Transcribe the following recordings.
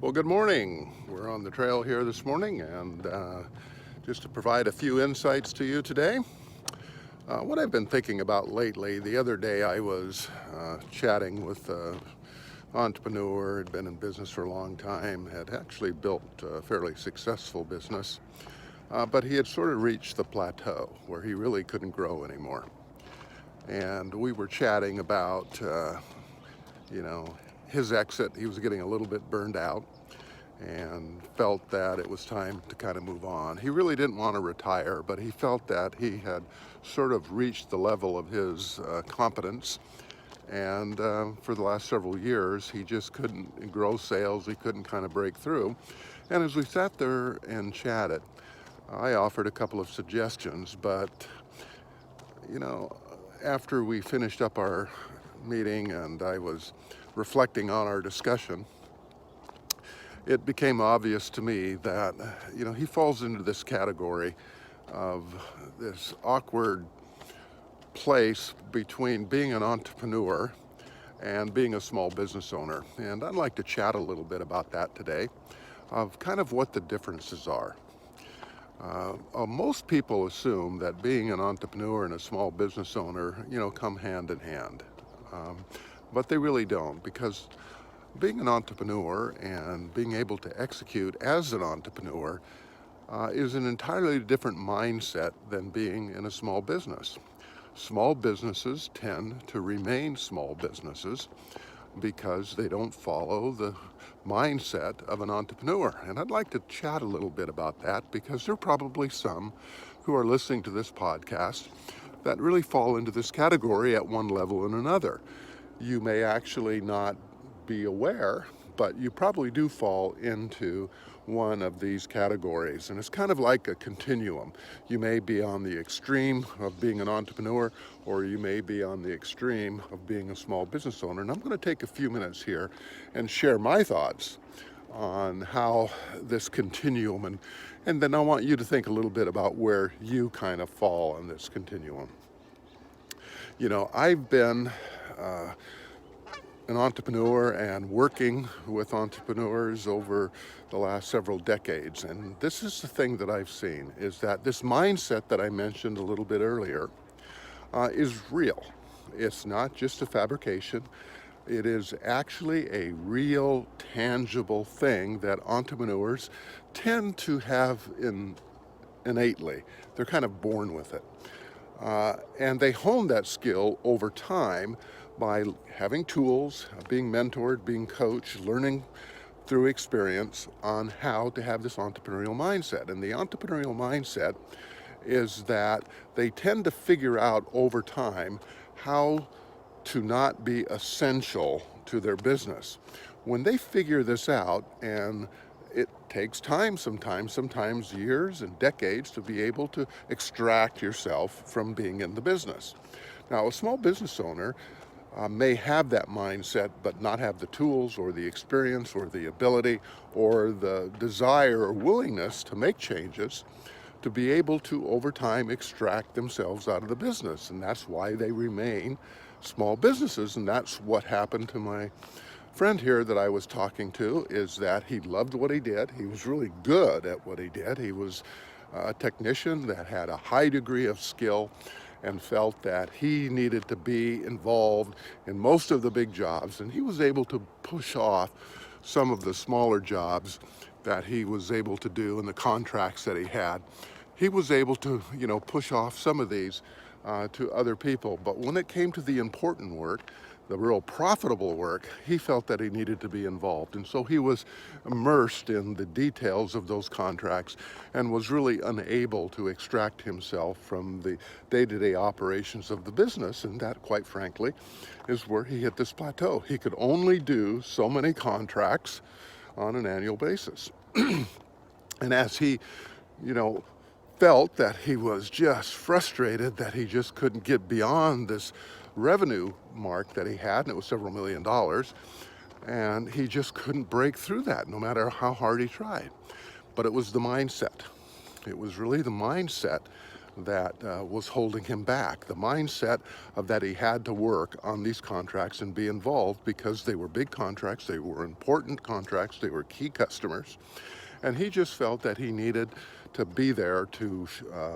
Well, good morning. We're on the trail here this morning, and just to provide a few insights to you today. What I've been thinking about lately, the other day I was chatting with an entrepreneur, had been in business for a long time, had actually built a fairly successful business, but he had sort of reached the plateau where he really couldn't grow anymore. And we were chatting about, his exit. He was getting a little bit burned out and felt that it was time to kind of move on. He really didn't want to retire, but he felt that he had sort of reached the level of his competence. And for the last several years, he just couldn't grow sales. He couldn't kind of break through. And as we sat there and chatted, I offered a couple of suggestions, but after we finished up our meeting and I was reflecting on our discussion, it became obvious to me that, he falls into this category of this awkward place between being an entrepreneur and being a small business owner. And I'd like to chat a little bit about that today, of kind of what the differences are. Most people assume that being an entrepreneur and a small business owner, come hand in hand. But they really don't, because being an entrepreneur and being able to execute as an entrepreneur is an entirely different mindset than being in a small business. Small businesses tend to remain small businesses because they don't follow the mindset of an entrepreneur. And I'd like to chat a little bit about that, because there are probably some who are listening to this podcast that really fall into this category at one level and another. You may actually not be aware, but you probably do fall into one of these categories. And it's kind of like a continuum. You may be on the extreme of being an entrepreneur, or you may be on the extreme of being a small business owner. And I'm going to take a few minutes here and share my thoughts on how this continuum, and then I want you to think a little bit about where you kind of fall on this continuum. I've been an entrepreneur and working with entrepreneurs over the last several decades. And this is the thing that I've seen, is that this mindset that I mentioned a little bit earlier is real. It's not just a fabrication. It is actually a real, tangible thing that entrepreneurs tend to have innately. They're kind of born with it. And they hone that skill over time by having tools, being mentored, being coached, learning through experience on how to have this entrepreneurial mindset. And the entrepreneurial mindset is that they tend to figure out over time how to not be essential to their business. When they figure this out, and it takes time sometimes years and decades, to be able to extract yourself from being in the business. Now, a small business owner may have that mindset, but not have the tools or the experience or the ability or the desire or willingness to make changes to be able to, over time, extract themselves out of the business. And that's why they remain small businesses. And that's what happened to my friend here that I was talking to, is that he loved what he did. He was really good at what he did. He was a technician that had a high degree of skill, and felt that he needed to be involved in most of the big jobs. And he was able to push off some of the smaller jobs that he was able to do, and the contracts that he had. He was able to, push off some of these to other people. But when it came to the important work, the real profitable work, he felt that he needed to be involved. And so he was immersed in the details of those contracts and was really unable to extract himself from the day-to-day operations of the business. And that, quite frankly, is where he hit this plateau. He could only do so many contracts on an annual basis. And as he, felt that he was just frustrated that he just couldn't get beyond this revenue mark that he had, and it was several $1 million, and he just couldn't break through that no matter how hard he tried. But it was the mindset. It was really the mindset that was holding him back. The mindset of that he had to work on these contracts and be involved because they were big contracts, they were important contracts, they were key customers. And he just felt that he needed to be there to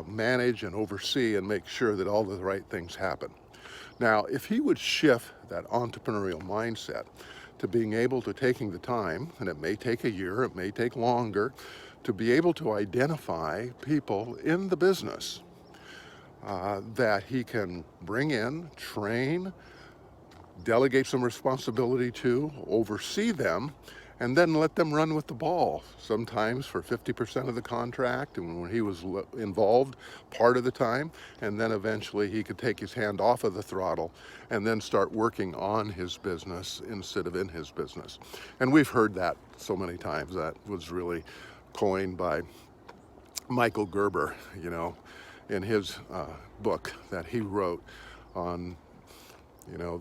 manage and oversee and make sure that all the right things happen. Now, if he would shift that entrepreneurial mindset to being able to taking the time, and it may take a year, it may take longer, to be able to identify people in the business that he can bring in, train, delegate some responsibility to, oversee them, and then let them run with the ball, sometimes for 50% of the contract, and when he was involved part of the time, and then eventually he could take his hand off of the throttle and then start working on his business instead of in his business. And we've heard that so many times. That was really coined by Michael Gerber, in his book that he wrote on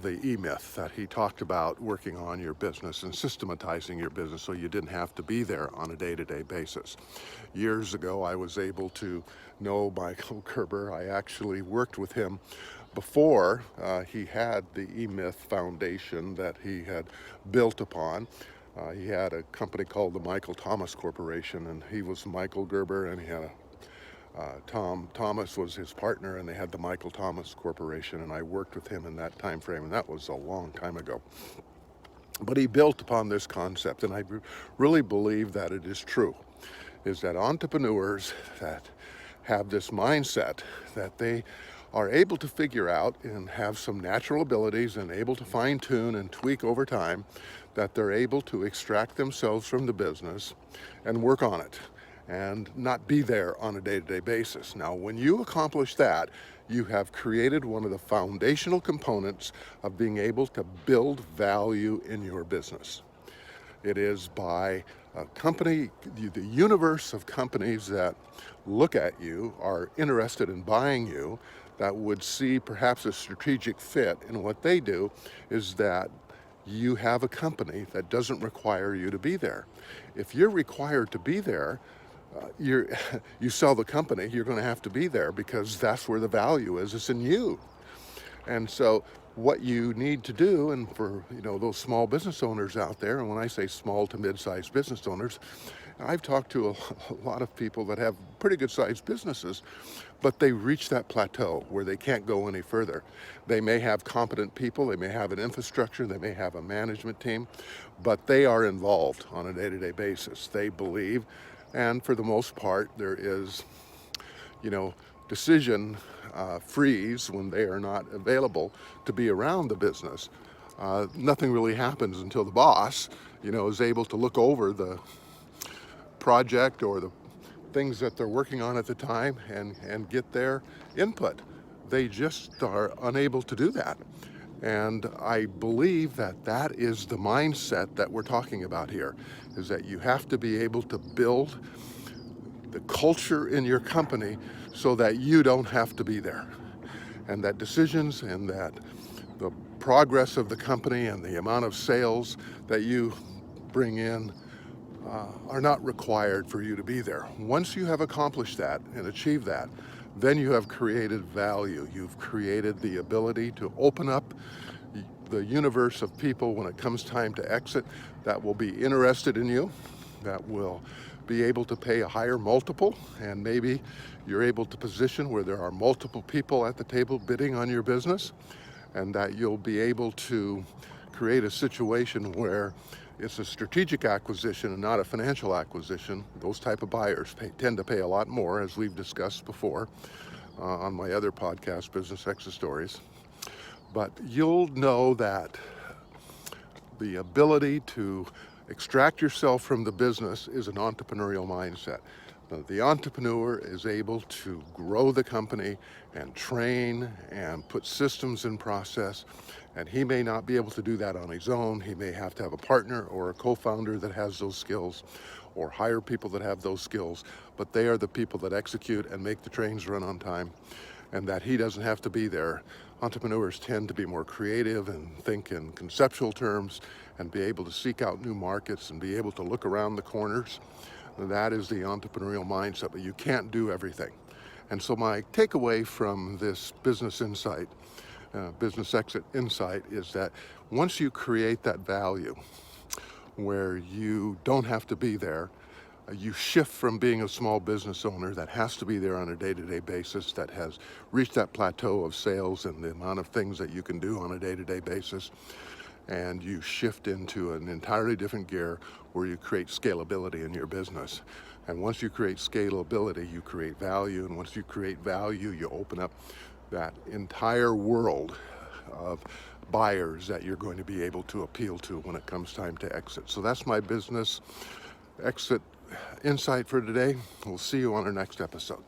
the E-Myth, that he talked about working on your business and systematizing your business so you didn't have to be there on a day-to-day basis. Years ago, I was able to know Michael Gerber. I actually worked with him before he had the E-Myth Foundation that he had built upon. He had a company called the Michael Thomas Corporation, and he was Michael Gerber, and he had a Tom Thomas was his partner, and they had the Michael Thomas Corporation, and I worked with him in that time frame, and that was a long time ago. But he built upon this concept, and I really believe that it is true, is that entrepreneurs that have this mindset that they are able to figure out and have some natural abilities and able to fine-tune and tweak over time, that they're able to extract themselves from the business and work on it and not be there on a day-to-day basis. Now, when you accomplish that, you have created one of the foundational components of being able to build value in your business. It is by a company, the universe of companies that look at you, are interested in buying you, that would see perhaps a strategic fit in what they do, is that you have a company that doesn't require you to be there. If you're required to be there, you sell the company, you're going to have to be there because that's where the value is. It's in you. And so what you need to do, and for those small business owners out there, and when I say small to mid-sized business owners, I've talked to a lot of people that have pretty good sized businesses, but they reach that plateau where they can't go any further. They may have competent people, they may have an infrastructure, they may have a management team, but they are involved on a day-to-day basis. They believe, and for the most part, there is, decision freeze when they are not available to be around the business. Nothing really happens until the boss, is able to look over the project or the things that they're working on at the time and get their input. They just are unable to do that. And I believe that that is the mindset that we're talking about here, is that you have to be able to build the culture in your company so that you don't have to be there. And that decisions and that the progress of the company and the amount of sales that you bring in are not required for you to be there. Once you have accomplished that and achieved that, then you have created value. You've created the ability to open up the universe of people when it comes time to exit that will be interested in you, that will be able to pay a higher multiple, and maybe you're able to position where there are multiple people at the table bidding on your business, and that you'll be able to create a situation where it's a strategic acquisition and not a financial acquisition. Those type of buyers tend to pay a lot more, as we've discussed before on my other podcast, Business Exit Stories. But you'll know that the ability to extract yourself from the business is an entrepreneurial mindset. The entrepreneur is able to grow the company and train and put systems in process, and he may not be able to do that on his own. He may have to have a partner or a co-founder that has those skills, or hire people that have those skills, but they are the people that execute and make the trains run on time, and that he doesn't have to be there. Entrepreneurs tend to be more creative and think in conceptual terms and be able to seek out new markets and be able to look around the corners. That is the entrepreneurial mindset, but you can't do everything. And so my takeaway from this business exit insight is that once you create that value where you don't have to be there, you shift from being a small business owner that has to be there on a day-to-day basis, that has reached that plateau of sales and the amount of things that you can do on a day-to-day basis, and you shift into an entirely different gear where you create scalability in your business. And once you create scalability, you create value, and once you create value, you open up that entire world of buyers that you're going to be able to appeal to when it comes time to exit. So that's my business exit insight for today. We'll see you on our next episode.